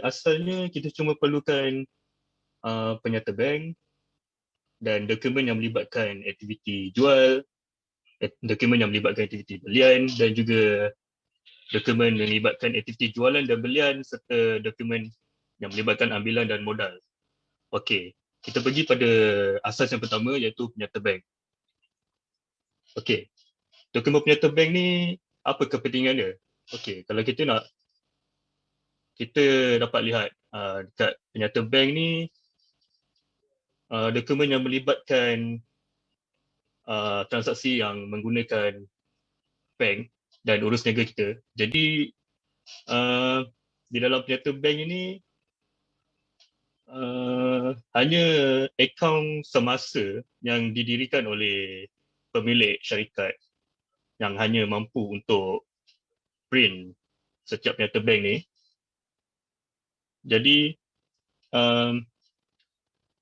asalnya kita cuma perlukan penyata bank dan dokumen yang melibatkan aktiviti jual, dokumen yang melibatkan aktiviti belian dan juga dokumen yang melibatkan aktiviti jualan dan belian serta dokumen yang melibatkan ambilan dan modal. Okey, kita pergi pada asas yang pertama iaitu penyata bank. Okey, dokumen penyata bank ni apa kepentingan dia? Okey, kalau kita dapat lihat dekat penyata bank ni dokumen yang melibatkan transaksi yang menggunakan bank dan urus niaga kita. Jadi di dalam penyata bank ini hanya akaun semasa yang didirikan oleh pemilik syarikat yang hanya mampu untuk print setiap penyata bank ni. Jadi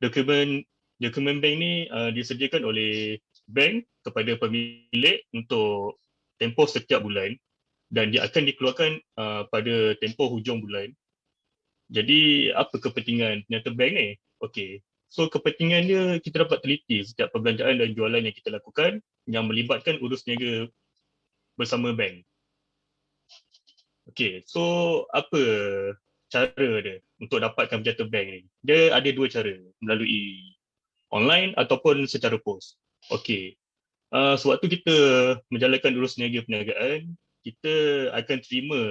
dokumen bank ni disediakan oleh bank kepada pemilik untuk tempoh setiap bulan dan dia akan dikeluarkan pada tempoh hujung bulan. Jadi apa kepentingan penyata bank ni? Okey. So kepentingan dia kita dapat teliti setiap perbelanjaan dan jualan yang kita lakukan yang melibatkan urus niaga bersama bank. Okey, so apa cara dia untuk dapatkan penyata bank ni? Dia ada dua cara, melalui online ataupun secara pos. Okey. Sewaktu kita menjalankan urus niaga perniagaan, kita akan terima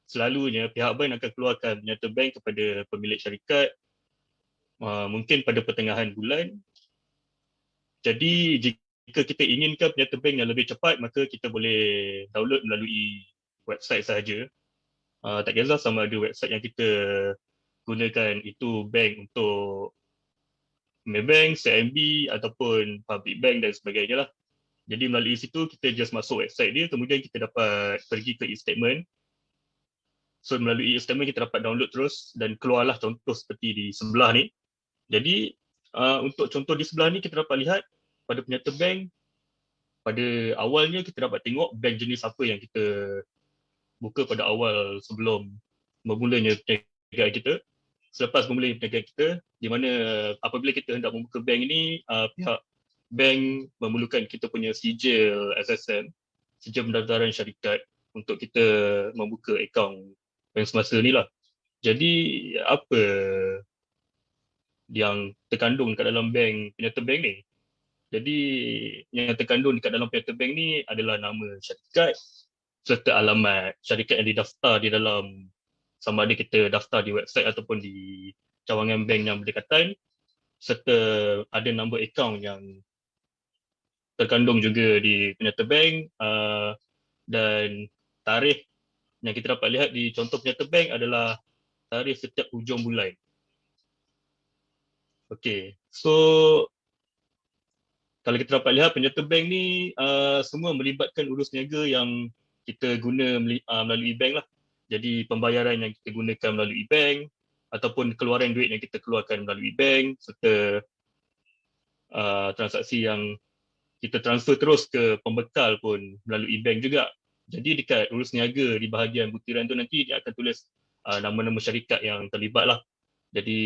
selalunya pihak bank akan keluarkan penyata bank kepada pemilik syarikat mungkin pada pertengahan bulan. Jadi jika kita inginkan penyata bank yang lebih cepat, maka kita boleh download melalui website sahaja. Tak kisah sama ada website yang kita gunakan itu bank untuk Maybank, CIMB ataupun public bank dan sebagainya lah. Jadi melalui situ kita just masuk website dia, kemudian kita dapat pergi ke e-statement. So melalui e-statement kita dapat download terus dan keluarlah contoh seperti di sebelah ni. Jadi untuk contoh di sebelah ni kita dapat lihat pada penyata bank, pada awalnya kita dapat tengok bank jenis apa yang kita buka pada awal sebelum memulanya perniagaan kita. Selepas memulai perniagaan kita, di mana apabila kita hendak membuka bank ini, pihak bank memerlukan kita punya sijil SSM, sijil pendaftaran syarikat untuk kita membuka akaun bank semasa ni lah. Jadi apa yang terkandung dekat dalam bank penyata bank ni? Jadi yang terkandung dekat dalam penyata bank ni adalah nama syarikat serta alamat syarikat yang didaftar di dalam, sama ada kita daftar di website ataupun di cawangan bank yang berdekatan, serta ada nombor akaun yang terkandung juga di penyata bank dan tarikh yang kita dapat lihat di contoh penyata bank adalah tarikh setiap hujung bulan. Okey, so kalau kita dapat lihat penyata bank ni semua melibatkan urus niaga yang kita guna melalui bank lah. Jadi pembayaran yang kita gunakan melalui bank ataupun keluaran duit yang kita keluarkan melalui bank serta transaksi yang kita transfer terus ke pembekal pun melalui bank juga. Jadi dekat urus niaga di bahagian butiran tu nanti dia akan tulis nama-nama syarikat yang terlibat lah. Jadi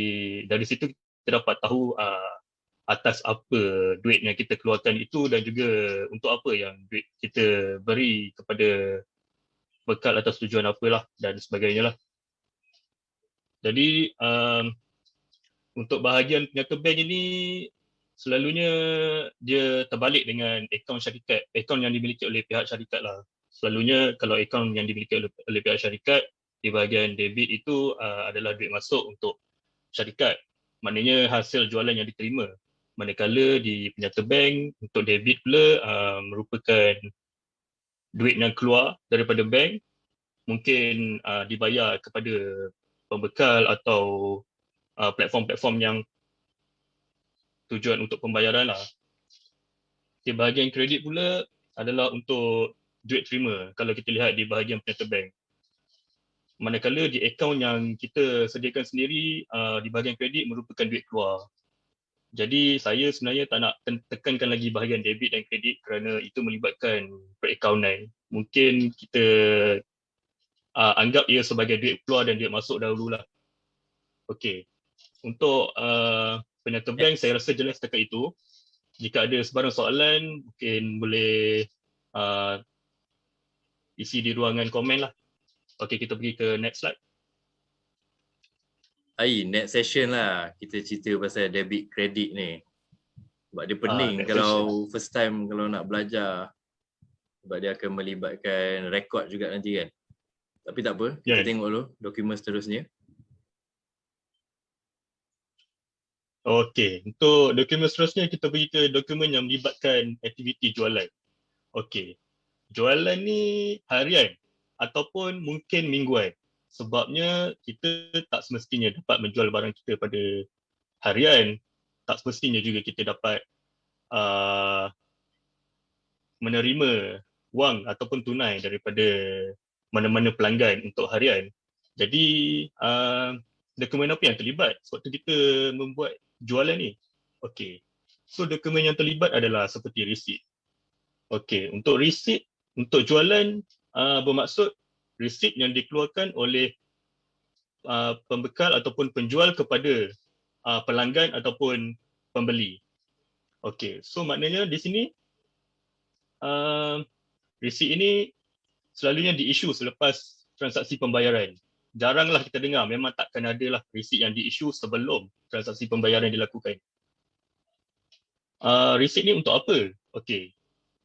dari situ kita dapat tahu atas apa duit yang kita keluarkan itu dan juga untuk apa yang duit kita beri kepada bekal atas tujuan apalah dan sebagainya lah. Jadi untuk bahagian penyata bank ini selalunya dia terbalik dengan akaun syarikat, akaun yang dimiliki oleh pihak syarikat lah. Selalunya kalau akaun yang dimiliki oleh pihak syarikat, di bahagian debit itu adalah duit masuk untuk syarikat. Maknanya hasil jualan yang diterima. Manakala di penyata bank untuk debit pula merupakan duit yang keluar daripada bank, mungkin dibayar kepada pembekal atau platform-platform yang tujuan untuk pembayaran lah. Di bahagian kredit pula adalah untuk duit terima kalau kita lihat di bahagian penyata bank. Manakala di akaun yang kita sediakan sendiri, di bahagian kredit merupakan duit keluar. Jadi saya sebenarnya tak nak tekankan lagi bahagian debit dan kredit kerana itu melibatkan perakaunan. Mungkin kita anggap ia sebagai duit keluar dan duit masuk dahululah. Okey. Untuk penyata bank saya rasa jelas setakat itu. Jika ada sebarang soalan mungkin boleh uh, isi di ruangan komen lah. Okey, kita pergi ke next slide. Next session lah kita cerita pasal debit credit ni. Sebab dia pening Next kalau session. first time kalau nak belajar. Sebab dia akan melibatkan rekod juga nanti kan. Tapi tak apa, kita Yeah. tengok dulu dokumen seterusnya. Okey, untuk dokumen seterusnya kita pergi ke dokumen yang melibatkan aktiviti jualan. Okey. Jualan ni harian ataupun mungkin mingguan. Sebabnya kita tak semestinya dapat menjual barang kita pada harian. Tak semestinya juga kita dapat uh, menerima wang ataupun tunai daripada mana-mana pelanggan untuk harian. Jadi dokumen apa yang terlibat waktu kita membuat jualan ni? Okey. So dokumen yang terlibat adalah seperti resit. Okey, untuk resit untuk jualan bermaksud resit yang dikeluarkan oleh pembekal ataupun penjual kepada pelanggan ataupun pembeli. Okey, so maknanya di sini resit ini selalunya diisu selepas transaksi pembayaran. Jaranglah kita dengar, memang takkan ada lah resit yang diisu sebelum transaksi pembayaran dilakukan. Resit ni untuk apa? Okey,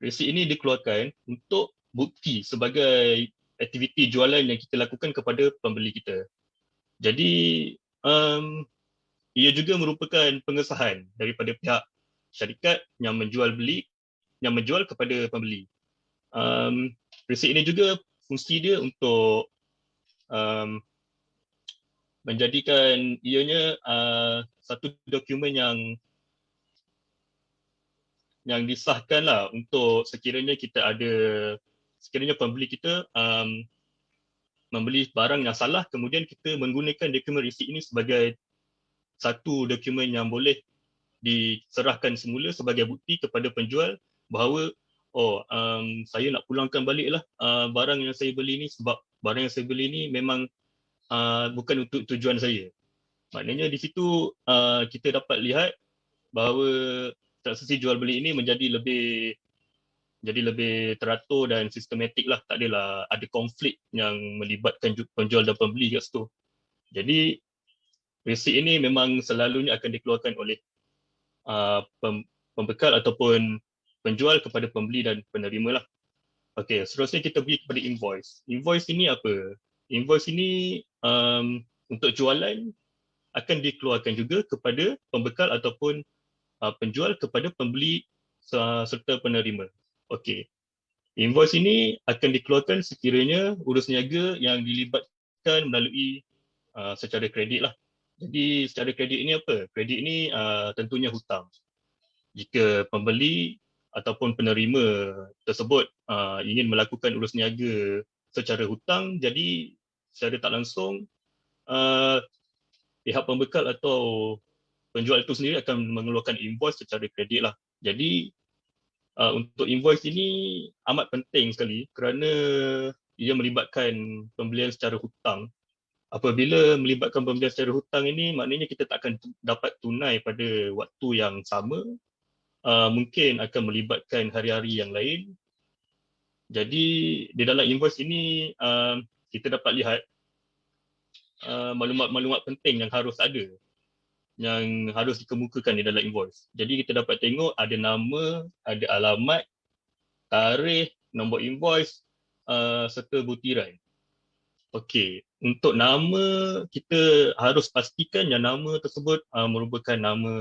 resit ini dikeluarkan untuk bukti sebagai aktiviti jualan yang kita lakukan kepada pembeli kita. Jadi, ia juga merupakan pengesahan daripada pihak syarikat yang menjual kepada pembeli. Resit ini juga fungsi dia untuk menjadikan ianya satu dokumen yang disahkan lah untuk sekiranya pembeli kita membeli barang yang salah, kemudian kita menggunakan dokumen resit ini sebagai satu dokumen yang boleh diserahkan semula sebagai bukti kepada penjual bahawa saya nak pulangkan baliklah barang yang saya beli ni sebab barang yang saya beli ni memang bukan untuk tujuan saya. Maknanya di situ kita dapat lihat bahawa transaksi jual beli ini menjadi lebih teratur dan sistematik lah. Tak adalah ada konflik yang melibatkan penjual dan pembeli kat situ. Jadi resit ini memang selalunya akan dikeluarkan oleh pembekal ataupun penjual kepada pembeli dan penerima lah. Okey, seterusnya kita pergi kepada invoice. Invoice ini apa? Invoice ini untuk jualan akan dikeluarkan juga kepada pembekal ataupun penjual kepada pembeli serta penerima. Okey. Invoice ini akan dikeluarkan sekiranya urus niaga yang dilibatkan melalui secara kredit lah. Jadi secara kredit ini apa? Kredit ini tentunya hutang. Jika pembeli ataupun penerima tersebut ingin melakukan urus niaga secara hutang, jadi secara tak langsung pihak pembekal atau penjual itu sendiri akan mengeluarkan invoice secara kredit lah. Jadi untuk invoice ini amat penting sekali kerana ia melibatkan pembelian secara hutang. Apabila melibatkan pembelian secara hutang ini, maknanya kita tak akan dapat tunai pada waktu yang sama. Mungkin akan melibatkan hari-hari yang lain. Jadi di dalam invoice ini kita dapat lihat maklumat-maklumat penting yang harus ada, yang harus dikemukakan di dalam invoice. Jadi kita dapat tengok ada nama, ada alamat, tarikh, nombor invoice serta butiran. Okey, untuk nama kita harus pastikan yang nama tersebut merupakan nama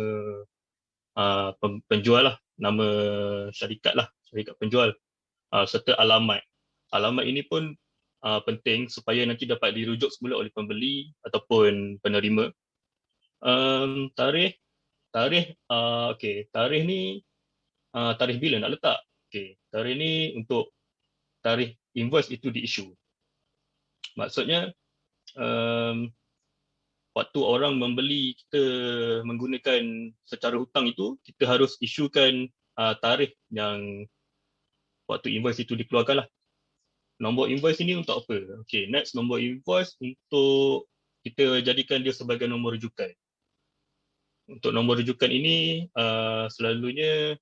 penjual lah, nama syarikat lah, syarikat penjual serta alamat. Alamat ini pun penting supaya nanti dapat dirujuk semula oleh pembeli ataupun penerima. Tarikh okey, tarikh ni tarikh bila nak letak. Okey, tarikh ni untuk tarikh invoice itu diissue. Maksudnya waktu orang membeli kita menggunakan secara hutang itu, kita harus isukan tarikh yang waktu invoice itu dikeluarkan lah. Nombor invoice ini untuk apa? Okey, next nombor invoice untuk kita jadikan dia sebagai nombor rujukan. Untuk nombor rujukan ini selalunya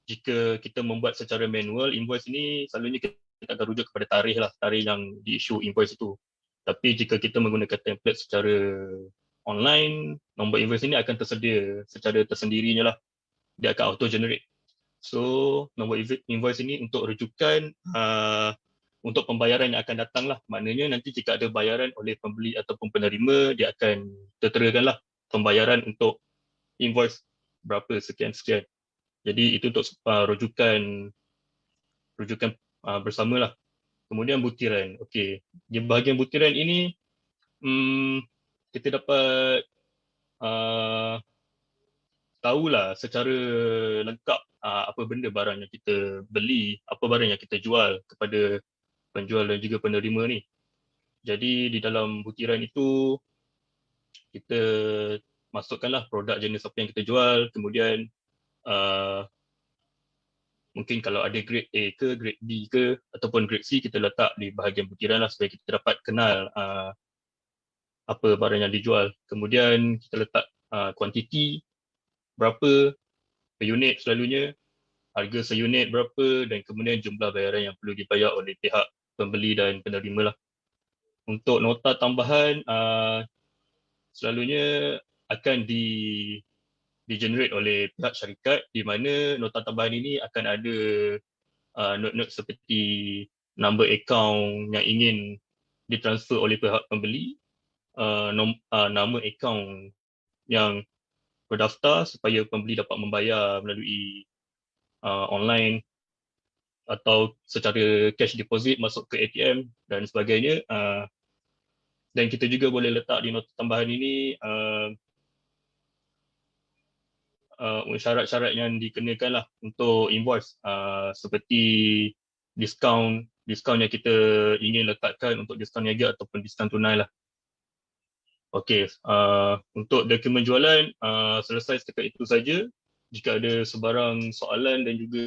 jika kita membuat secara manual, invoice ini selalunya kita akan rujuk kepada tarikh lah, tarikh yang di-issue invoice itu. Tapi jika kita menggunakan template secara online, nombor invoice ini akan tersedia secara tersendirinya lah. Dia akan auto-generate. So, nombor invoice ini untuk rujukan untuk pembayaran yang akan datang lah. Maknanya nanti jika ada bayaran oleh pembeli ataupun penerima, dia akan terterakan lah pembayaran untuk invoice berapa sekian-sekian. Jadi itu untuk rujukan bersama lah. Kemudian butiran. Okey, di bahagian butiran ini kita dapat tahulah secara lengkap apa benda barang yang kita beli, apa barang yang kita jual kepada penjual dan juga penerima ni. Jadi di dalam butiran itu kita masukkanlah produk jenis apa yang kita jual, kemudian mungkin kalau ada grade A ke, grade B ke ataupun grade C, kita letak di bahagian butiran lah supaya kita dapat kenal apa barang yang dijual. Kemudian kita letak kuantiti berapa per unit selalunya, harga seunit berapa, dan kemudian jumlah bayaran yang perlu dibayar oleh pihak pembeli dan penerima lah. Untuk nota tambahan selalunya akan di-generate oleh pihak syarikat, di mana nota tambahan ini akan ada note-note seperti number account yang ingin ditransfer oleh pihak pembeli, nama account yang berdaftar supaya pembeli dapat membayar melalui online atau secara cash deposit masuk ke ATM dan sebagainya. Dan kita juga boleh letak di nota tambahan ini syarat-syarat yang dikenakan lah untuk invoice, seperti diskaun yang kita ingin letakkan untuk diskaun niaga ataupun diskaun tunai lah. Okey, untuk dokumen jualan selesai setakat itu saja. Jika ada sebarang soalan dan juga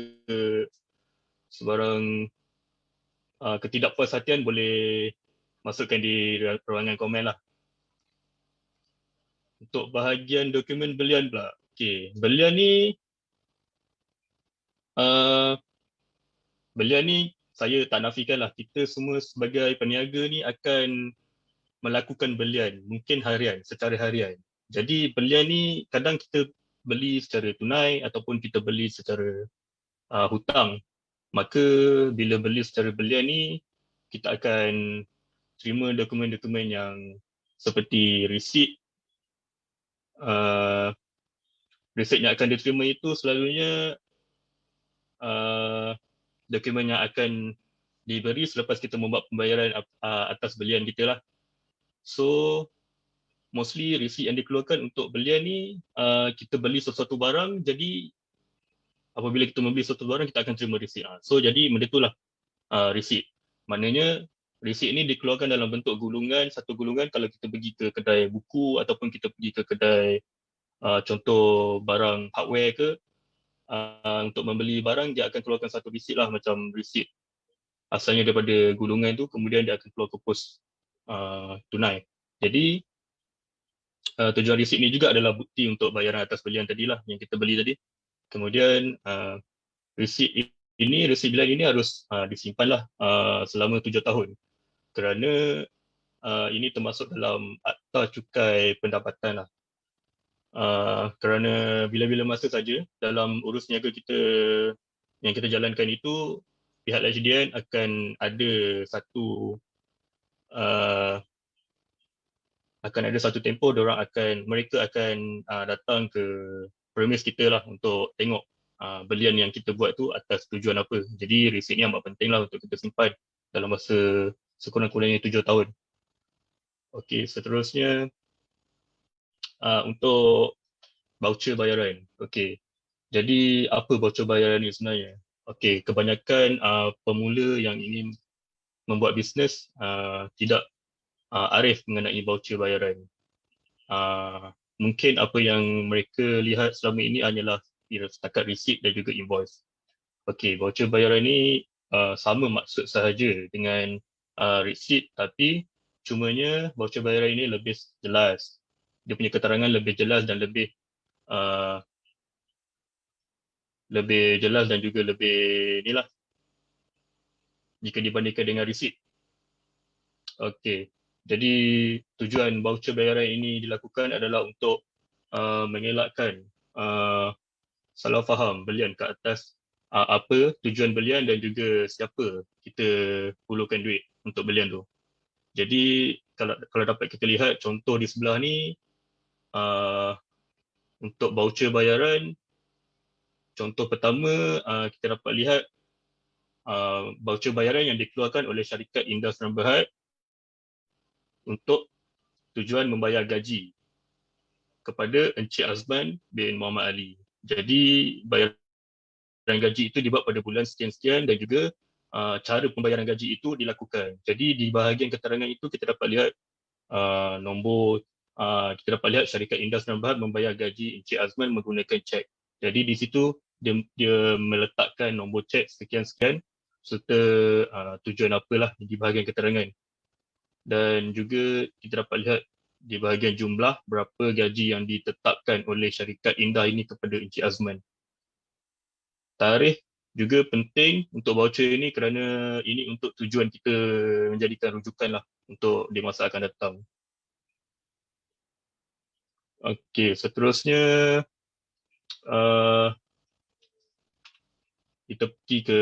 sebarang ketidakpuas hatian, boleh masukkan di ruangan komen lah. Untuk bahagian dokumen belian pula. Okey, belian ni saya tak nafikan lah, kita semua sebagai peniaga ni akan melakukan belian, mungkin harian, secara harian. Jadi belian ni kadang kita beli secara tunai ataupun kita beli secara hutang. Maka bila beli secara belian ni, kita akan terima dokumen-dokumen yang seperti resit. Resit yang akan diterima itu selalunya dokumen yang akan diberi selepas kita membuat pembayaran atas belian kita lah. So, mostly resit yang dikeluarkan untuk belian ni, kita beli sesuatu barang, jadi apabila kita membeli sesuatu barang, kita akan terima resit. So, jadi benda itulah resit. Maknanya, resit ni dikeluarkan dalam bentuk gulungan, satu gulungan kalau kita pergi ke kedai buku ataupun kita pergi ke kedai contoh barang hardware ke, untuk membeli barang, dia akan keluarkan satu resit lah, macam resit asalnya daripada gulungan tu, kemudian dia akan keluar ke pos tunai. Jadi tujuan resit ni juga adalah bukti untuk bayaran atas belian tadilah yang kita beli tadi. Kemudian resit belian ini harus disimpanlah selama 7 tahun, kerana ini termasuk dalam akta cukai pendapatan lah. Kerana bila-bila masa saja dalam urus niaga kita yang kita jalankan itu, pihak LHDN akan ada satu tempoh, mereka akan datang ke premis kita lah untuk tengok belian yang kita buat tu atas tujuan apa. Jadi resit ni amat penting lah untuk kita simpan dalam masa sekurang-kurangnya 7 tahun. Okey, seterusnya untuk voucher bayaran. Okey, jadi apa voucher bayaran ni sebenarnya? Okey, kebanyakan pemula yang ingin membuat bisnes tidak arif mengenai voucher bayaran. Mungkin apa yang mereka lihat selama ini hanyalah setakat resit dan juga invoice. Okey, voucher bayaran ni sama maksud sahaja dengan resit, tapi Cumanya voucher bayaran ini lebih jelas. Dia punya keterangan lebih jelas dan uh, lebih jelas dan juga lebih inilah jika dibandingkan dengan resit. Okey. Jadi tujuan voucher bayaran ini dilakukan adalah untuk mengelakkan salah faham belian ke atas apa tujuan belian dan juga siapa kita perlukan duit untuk belian tu. Jadi kalau dapat kita lihat contoh di sebelah ni, untuk voucher bayaran, contoh pertama kita dapat lihat voucher bayaran yang dikeluarkan oleh syarikat Indah Seram Berhad untuk tujuan membayar gaji kepada Encik Azman bin Muhammad Ali. Jadi bayaran gaji itu dibuat pada bulan sekian-sekian dan juga cara pembayaran gaji itu dilakukan. Jadi di bahagian keterangan itu kita dapat lihat nombor, kita dapat lihat syarikat Indah Seram Berhad membayar gaji Encik Azman menggunakan cek. Jadi di situ dia meletakkan nombor cek sekian-sekian serta tujuan apalah di bahagian keterangan. Dan juga kita dapat lihat di bahagian jumlah berapa gaji yang ditetapkan oleh syarikat Indah ini kepada Encik Azman. Tarikh juga penting untuk voucher ini kerana ini untuk tujuan kita menjadikan rujukan lah untuk di masa akan datang. Okey, seterusnya uh, kita pergi ke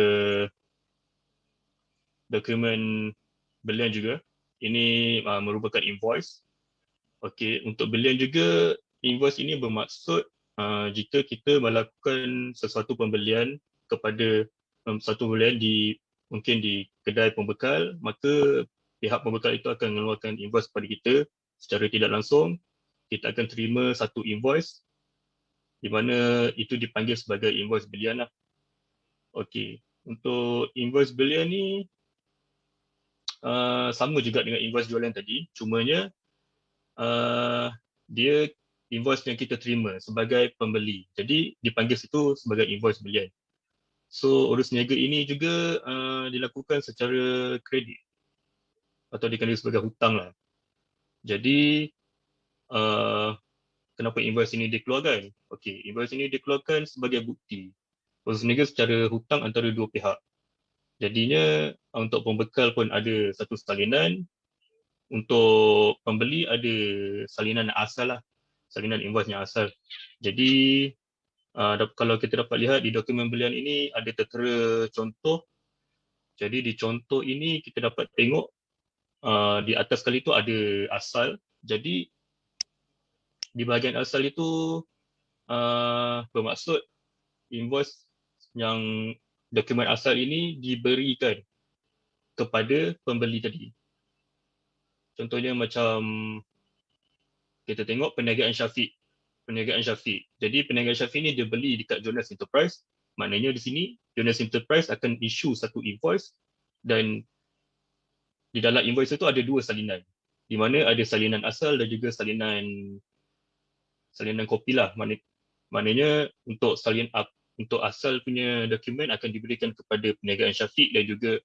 dokumen belian juga. Ini merupakan invoice. Okey, untuk belian juga invoice ini bermaksud jika kita melakukan sesuatu pembelian kepada satu pembelian mungkin di kedai pembekal, maka pihak pembekal itu akan mengeluarkan invoice kepada kita secara tidak langsung. Kita akan terima satu invoice di mana itu dipanggil sebagai invoice belian lah. Okey, untuk invoice belian ni sama juga dengan invoice jualan tadi, cumanya dia invoice yang kita terima sebagai pembeli. Jadi dipanggil situ sebagai invoice belian. So urus niaga ini juga dilakukan secara kredit atau dikenali sebagai hutang lah. Jadi kenapa invoice ini dikeluarkan? Okey, invoice ini dikeluarkan sebagai bukti urus niaga secara hutang antara dua pihak. Jadinya untuk pembekal pun ada satu salinan, untuk pembeli ada salinan asal lah, salinan invoice yang asal. Jadi kalau kita dapat lihat di dokumen belian ini ada tertera contoh. Jadi di contoh ini kita dapat tengok di atas kali itu ada asal. Jadi di bahagian asal itu bermaksud invoice yang dokumen asal ini diberikan kepada pembeli tadi. Contohnya macam kita tengok perniagaan Syafiq. Perniagaan Syafiq. Jadi perniagaan Syafiq ni dia beli dekat Jonas Enterprise. Maknanya di sini Jonas Enterprise akan issue satu invoice dan di dalam invoice itu ada dua salinan. Di mana ada salinan asal dan juga salinan kopi lah. Maknanya untuk untuk asal punya dokumen akan diberikan kepada perniagaan Syafiq dan juga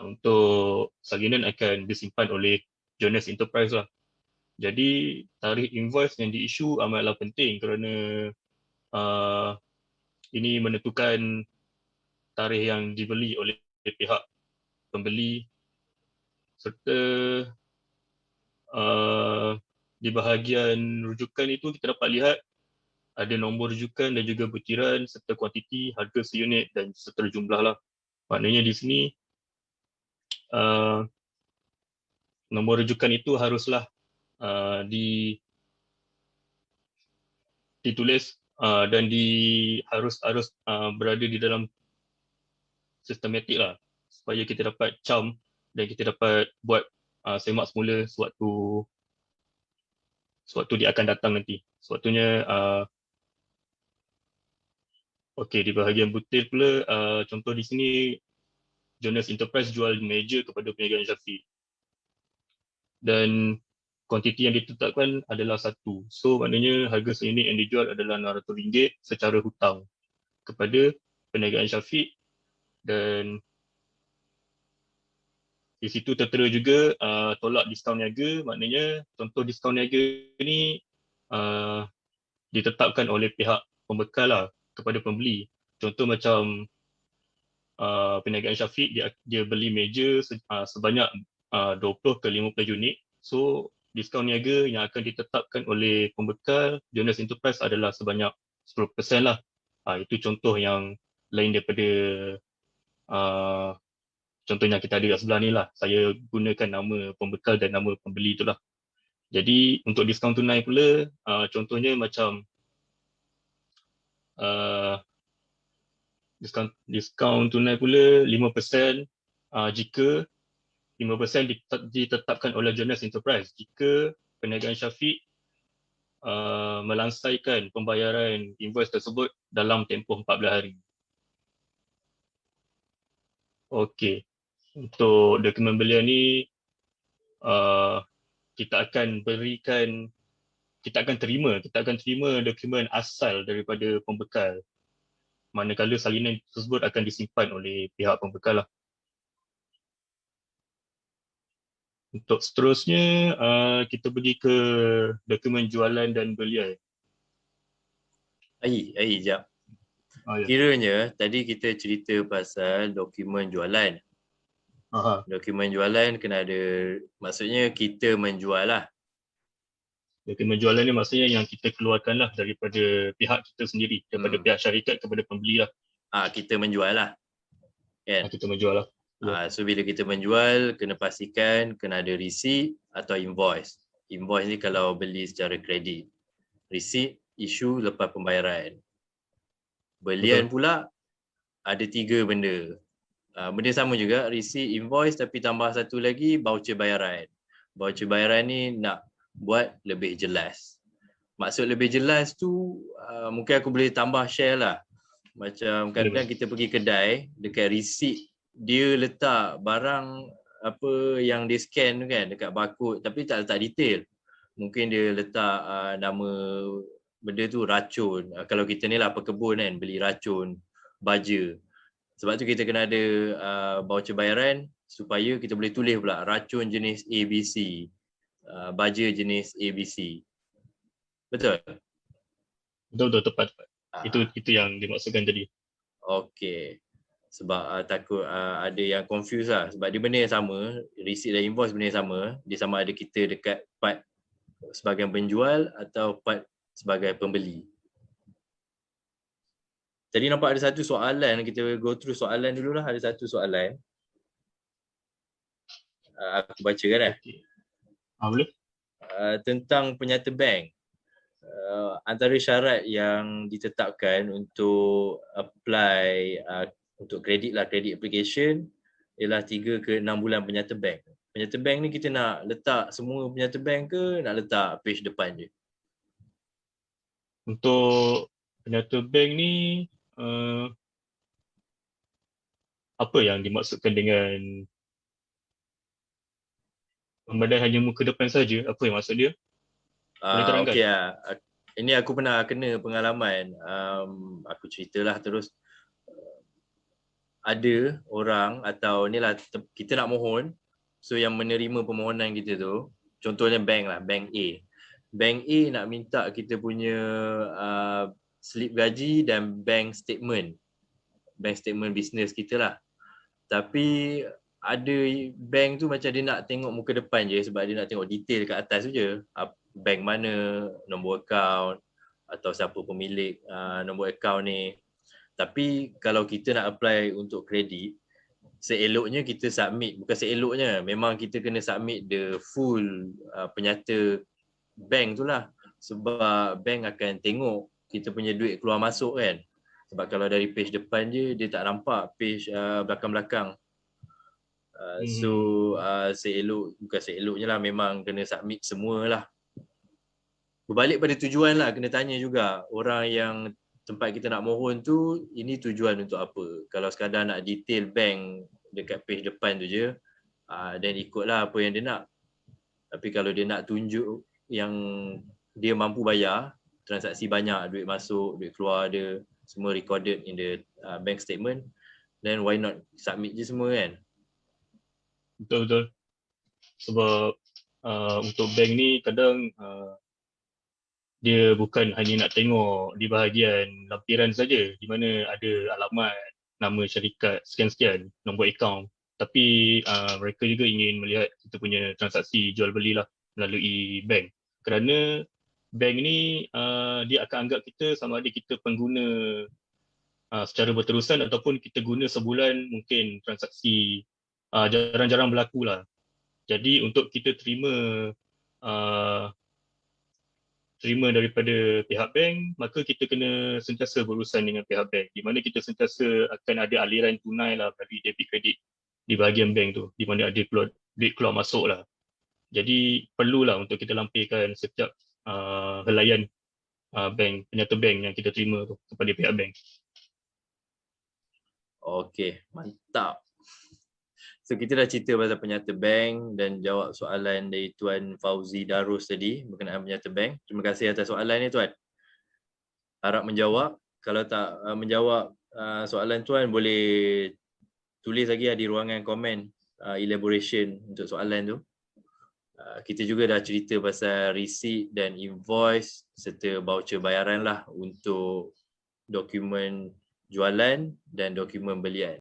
untuk salinan akan disimpan oleh Jonas Enterprise lah. Jadi tarikh invoice yang diisu amatlah penting kerana ini menentukan tarikh yang dibeli oleh pihak pembeli serta di bahagian rujukan itu kita dapat lihat ada nombor rujukan dan juga butiran serta kuantiti, harga seunit dan serta jumlah lah. Maknanya di sini nombor rujukan itu haruslah ditulis dan harus berada di dalam sistematik lah supaya kita dapat cam dan kita dapat buat semak semula sewaktu dia akan datang nanti. Sewaktunya okey, di bahagian butir pula contoh di sini Jonas Enterprise jual meja kepada perniagaan Syafiq dan kuantiti yang ditetapkan adalah 1. So maknanya harga seunit yang dijual adalah RM600 secara hutang kepada perniagaan Syafiq dan Di situ tertera juga tolak diskaun niaga, maknanya contoh diskaun niaga ni ditetapkan oleh pihak pembekal lah kepada pembeli. Contoh macam perniagaan Syafiq, dia beli meja sebanyak 20 ke 50 unit. So diskaun niaga yang akan ditetapkan oleh pembekal Jonas Enterprise adalah sebanyak 10% lah. Itu contoh yang lain daripada contohnya kita ada kat sebelah ni lah. Saya gunakan nama pembekal dan nama pembeli tu lah. Jadi untuk diskaun tunai pula, contohnya macam diskaun tunai pula 5% jika 5% ditetapkan oleh Jonas Enterprise jika perniagaan Syafiq melansaikan pembayaran invoice tersebut dalam tempoh 14 hari. Okey. Untuk dokumen belian ni kita akan terima dokumen asal daripada pembekal. Manakala salinan tersebut akan disimpan oleh pihak pembekal lah. Untuk seterusnya, kita pergi ke dokumen jualan dan belian. Jap. Ya. Kiranya tadi kita cerita pasal dokumen jualan. Dokumen jualan kena ada, maksudnya kita menjual lah. Dokumen jualan ni maksudnya yang kita keluarkan lah daripada pihak kita sendiri, daripada pihak syarikat kepada pembeli lah. Kita menjual lah. Kan? Kita menjual lah. So bila kita menjual, kena pastikan kena ada receipt atau invoice. Invoice ni kalau beli secara kredit. Receipt issue lepas pembayaran. Belian pula ada 3 benda. Benda sama juga, receipt, invoice, tapi tambah satu lagi voucher bayaran. Voucher bayaran ni nak buat lebih jelas. Maksud lebih jelas tu mungkin aku boleh tambah share lah. Macam kadang-kadang kita pergi kedai, dekat receipt dia letak barang apa yang dia scan tu kan dekat barcode, tapi tak letak detail. Mungkin dia letak nama benda tu racun. Kalau kita ni lah pekebun kan, beli racun baja. Sebab tu kita kena ada voucher bayaran supaya kita boleh tulis pula racun jenis ABC, baja jenis ABC. Betul? Betul, tepat. Itu yang dimaksudkan tadi. Okey. Sebab takut ada yang confuse lah. Sebab dia benda yang sama, receipt dan invoice benda yang sama. Dia sama ada kita dekat part sebagai penjual atau part sebagai pembeli. Jadi nampak ada satu soalan, kita go through soalan dululah. Ada satu soalan. Aku bacakan lah. Boleh? Tentang penyata bank. Antara syarat yang ditetapkan untuk apply untuk kredit lah, kredit application ialah 3 ke 6 bulan penyata bank. Penyata bank ni kita nak letak semua penyata bank ke nak letak page depan je? Untuk penyata bank ni apa yang dimaksudkan dengan membadai hanya muka depan saja? Apa yang maksud dia? Boleh terangkan? Okey lah. Ini aku pernah kena pengalaman. Aku ceritalah terus. Ada orang atau ni lah kita nak mohon, so yang menerima permohonan kita tu, contohnya bank lah, bank A. Bank A nak minta kita punya slip gaji dan bank statement bisnes kita lah. Tapi ada bank tu macam dia nak tengok muka depan je sebab dia nak tengok detail kat atas tu je. Bank mana, nombor akaun atau siapa pemilik nombor akaun ni. Tapi kalau kita nak apply untuk kredit, seeloknya kita submit, bukan seeloknya, memang kita kena submit the full penyata bank tu lah. Sebab bank akan tengok kita punya duit keluar masuk kan. Sebab kalau dari page depan je, dia tak nampak page belakang-belakang. Bukan seeloknya lah, memang kena submit semualah. Berbalik pada tujuan lah, kena tanya juga orang yang tempat kita nak mohon tu, ini tujuan untuk apa. Kalau sekadar nak detail bank dekat page depan tu je, dan ikutlah apa yang dia nak. Tapi kalau dia nak tunjuk yang dia mampu bayar, transaksi banyak, duit masuk, duit keluar dia, semua recorded in the bank statement, then why not submit je semua kan. Betul-betul. Sebab untuk bank ni kadang dia bukan hanya nak tengok di bahagian lampiran saja, di mana ada alamat, nama syarikat sekian-sekian, nombor akaun. Tapi mereka juga ingin melihat kita punya transaksi jual beli lah melalui bank. Kerana bank ni dia akan anggap kita sama ada kita pengguna secara berterusan ataupun kita guna sebulan, mungkin transaksi jarang-jarang berlaku lah. Jadi untuk kita terima daripada pihak bank, maka kita kena sentiasa berurusan dengan pihak bank, di mana kita sentiasa akan ada aliran tunai lah melalui debit kredit di bahagian bank tu, di mana ada duit keluar masuk lah. Jadi perlulah untuk kita lampirkan setiap helaian bank, penyata bank yang kita terima tu kepada pihak bank. Okey, mantap. So kita dah cerita pasal penyata bank dan jawab soalan dari Tuan Fauzi Darus tadi berkenaan penyata bank. Terima kasih atas soalan ni Tuan. Harap menjawab. Kalau tak menjawab soalan Tuan, boleh tulis lagi di ruangan komen elaboration untuk soalan tu. Kita juga dah cerita pasal receipt dan invoice serta voucher bayaran lah untuk dokumen jualan dan dokumen belian.